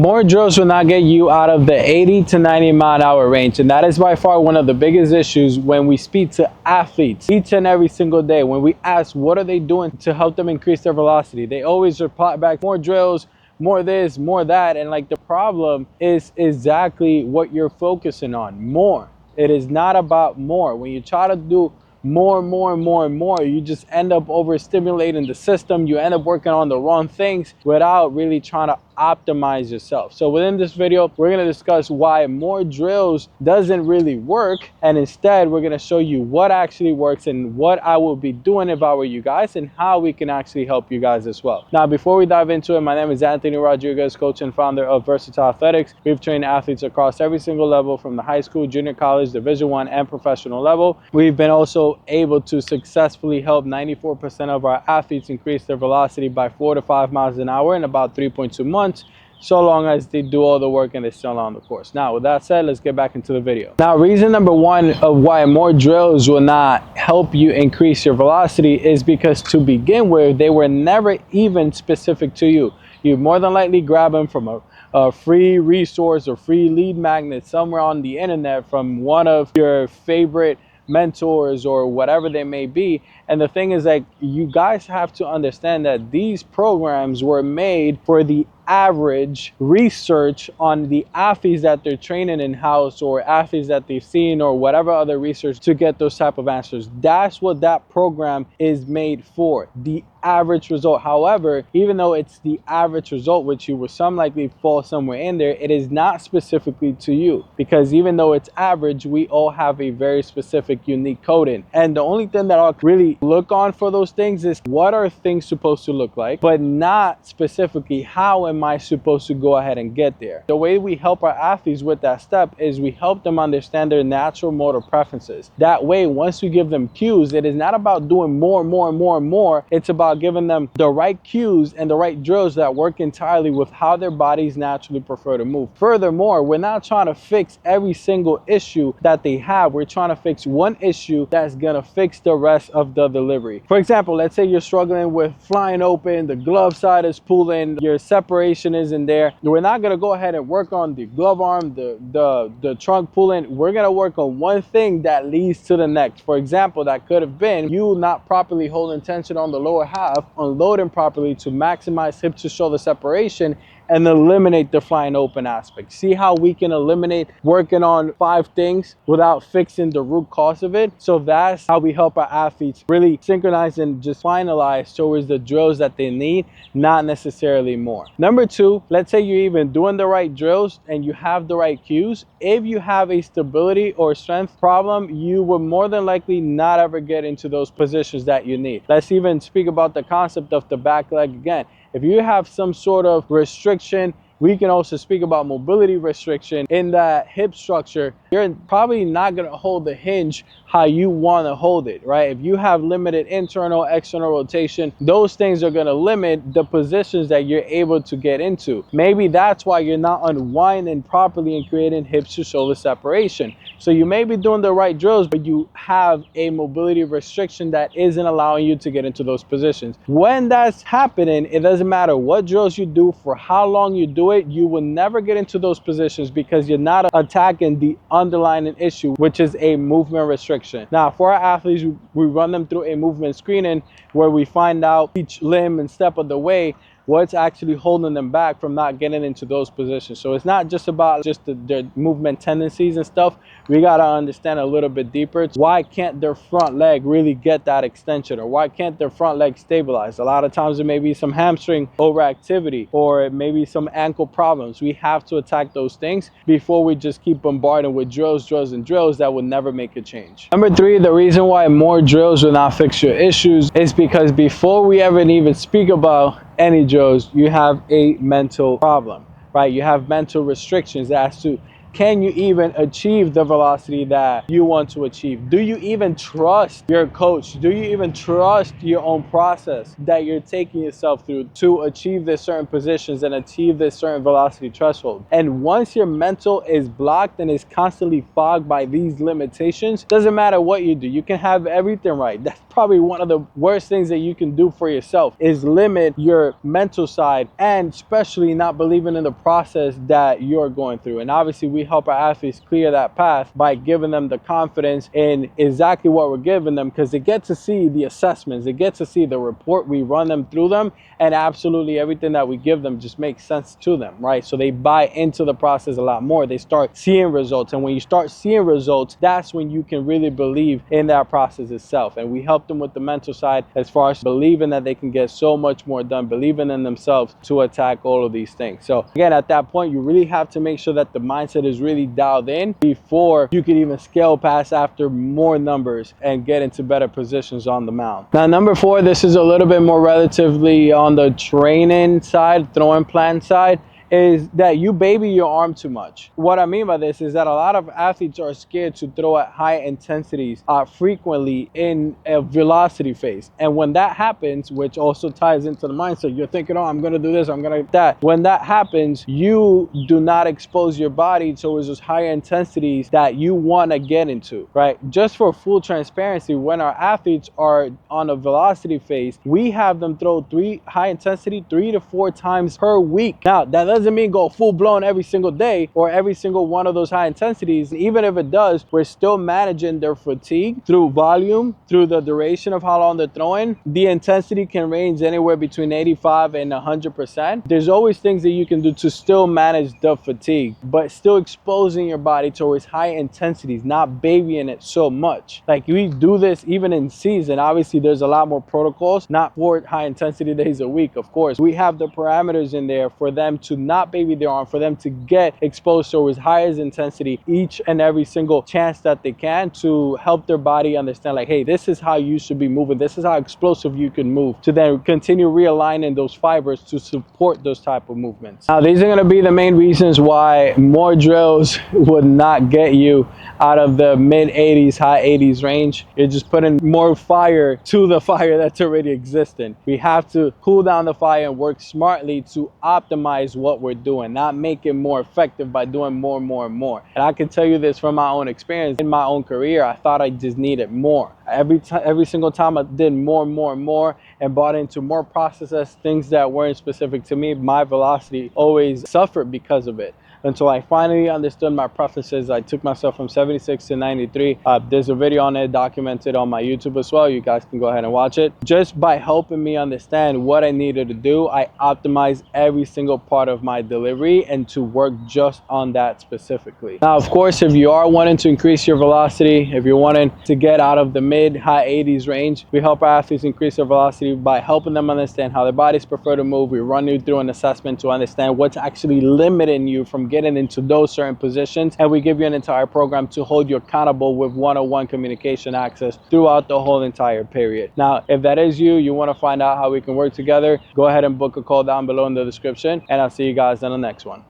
More drills will not get you out of the 80 to 90 mile an hour range, and that is by far one of the biggest issues when we speak to athletes each and every single day. When we ask what are they doing to help them increase their velocity, they always reply back more drills, more this, more that. And like, the problem is exactly what you're focusing on: more. It is not about more. When you try to do more, you just end up overstimulating the system. You end up working on the wrong things without really trying to optimize yourself. So within this video, we're going to discuss why more drills doesn't really work, and instead we're going to show you what actually works and what I will be doing if I were you guys, and how we can actually help you guys as well. Now, before we dive into it, my name is Anthony Rodriguez, coach and founder of Versatile Athletics. We've trained athletes across every single level, from the high school, junior college, Division I, and professional level. We've been also able to successfully help 94% of our athletes increase their velocity by 4 to 5 miles an hour in about 3.2 months, so long as they do all the work and they're still on the course. Now, with that said, let's get back into the video. Now, reason number one of why more drills will not help you increase your velocity is because, to begin with, they were never even specific to you. You more than likely grab them from a free resource or free lead magnet somewhere on the internet from one of your favorite mentors or whatever they may be. And the thing is, like, you guys have to understand that these programs were made for the average research on the athletes that they're training in-house, or athletes that they've seen, or whatever other research, to get those type of answers. That's what that program is made for, the average result. However, even though it's the average result, which you will some likely fall somewhere in there, it is not specifically to you, because even though it's average, we all have a very specific, unique coding. And the only thing that I'll really look on for those things is, what are things supposed to look like, but not specifically how am I supposed to go ahead and get there. The way we help our athletes with that step is we help them understand their natural motor preferences. That way, once we give them cues, it is not about doing more. It's about giving them the right cues and the right drills that work entirely with how their bodies naturally prefer to move. Furthermore, we're not trying to fix every single issue that they have. We're trying to fix one issue that's gonna fix the rest of the delivery. For example, let's say you're struggling with flying open, the glove side is pulling, your separation isn't there. We're not gonna go ahead and work on the glove arm, the trunk pulling. We're gonna work on one thing that leads to the next. For example, that could have been you not properly holding tension on the lower half, unloading properly to maximize hip to shoulder separation, and eliminate the flying open aspect. See how we can eliminate working on 5 things without fixing the root cause of it? So that's how we help our athletes really synchronize and just finalize towards the drills that they need, not necessarily more. Number 2, let's say you're even doing the right drills and you have the right cues. If you have a stability or strength problem, you will more than likely not ever get into those positions that you need. Let's even speak about the concept of the back leg again. If you have some sort of restriction, we can also speak about mobility restriction in that hip structure. You're probably not going to hold the hinge how you want to hold it, right? If you have limited internal, external rotation, those things are going to limit the positions that you're able to get into. Maybe that's why you're not unwinding properly and creating hips to shoulder separation. So you may be doing the right drills, but you have a mobility restriction that isn't allowing you to get into those positions. When that's happening, it doesn't matter what drills you do, for how long you do it, you will never get into those positions because you're not attacking the underlying issue, which is a movement restriction. Now, for our athletes, we run them through a movement screening where we find out each limb and step of the way what's actually holding them back from not getting into those positions. So it's not just about just their movement tendencies and stuff. We got to understand a little bit deeper. Why can't their front leg really get that extension, or why can't their front leg stabilize? A lot of times it may be some hamstring overactivity, or it may be some ankle problems. We have to attack those things before we just keep bombarding with drills that will never make a change. Number 3, the reason why more drills will not fix your issues is because before we ever even speak about any drills, you have a mental problem, right? You have mental restrictions as to can you even achieve the velocity that you want to achieve? Do you even trust your coach? Do you even trust your own process that you're taking yourself through to achieve this certain positions and achieve this certain velocity threshold? And once your mental is blocked and is constantly fogged by these limitations, doesn't matter what you do, you can have everything right. That's probably one of the worst things that you can do for yourself, is limit your mental side, and especially not believing in the process that you're going through. And obviously we help our athletes clear that path by giving them the confidence in exactly what we're giving them, because they get to see the assessments, they get to see the report, we run them through them, and absolutely everything that we give them just makes sense to them, right? So they buy into the process a lot more. They start seeing results, and when you start seeing results, that's when you can really believe in that process itself. And we help them with the mental side as far as believing that they can get so much more done, believing in themselves to attack all of these things. So again, at that point, you really have to make sure that the mindset is really dialed in before you can even scale past after more numbers and get into better positions on the mound. Now, number 4, this is a little bit more relatively on the training side, throwing plan side, is that you baby your arm too much. What I mean by this is that a lot of athletes are scared to throw at high intensities frequently in a velocity phase. And when that happens, which also ties into the mindset, you're thinking, oh, I'm gonna do this, I'm gonna do that. When that happens, you do not expose your body towards those higher intensities that you wanna get into, right? Just for full transparency, when our athletes are on a velocity phase, we have them throw high intensity 3 to 4 times per week. Now, that doesn't mean go full blown every single day or every single one of those high intensities. Even if it does, we're still managing their fatigue through volume, through the duration of how long they're throwing. The intensity can range anywhere between 85 and 100%. There's always things that you can do to still manage the fatigue, but still exposing your body towards high intensities, not babying it so much. Like, we do this even in season. Obviously, there's a lot more protocols, not 4 high intensity days a week, of course. We have the parameters in there for them to not baby their arm, for them to get exposed to as high as intensity each and every single chance that they can, to help their body understand, like, hey, this is how you should be moving, this is how explosive you can move, to then continue realigning those fibers to support those type of movements. Now, these are going to be the main reasons why more drills would not get you out of the mid 80s, high 80s range. You're just putting more fire to the fire that's already existing. We have to cool down the fire and work smartly to optimize what we're doing, not make it more effective by doing more and more and more. And I can tell you this from my own experience in my own career. I thought I just needed more. Every single time I did more and more and more and bought into more processes, things that weren't specific to me, my velocity always suffered because of it. Until I finally understood my preferences, I took myself from 76 to 93. There's a video on it documented on my YouTube as well. You guys can go ahead and watch it. Just by helping me understand what I needed to do, I optimized every single part of my delivery and to work just on that specifically. Now, of course, if you are wanting to increase your velocity, if you're wanting to get out of the mid-high 80s range, we help our athletes increase their velocity by helping them understand how their bodies prefer to move. We run you through an assessment to understand what's actually limiting you from getting into those certain positions, and we give you an entire program to hold you accountable with one-on-one communication access throughout the whole entire period. Now, if that is you want to find out how we can work together, go ahead and book a call down below in the description, and I'll see you guys in the next one.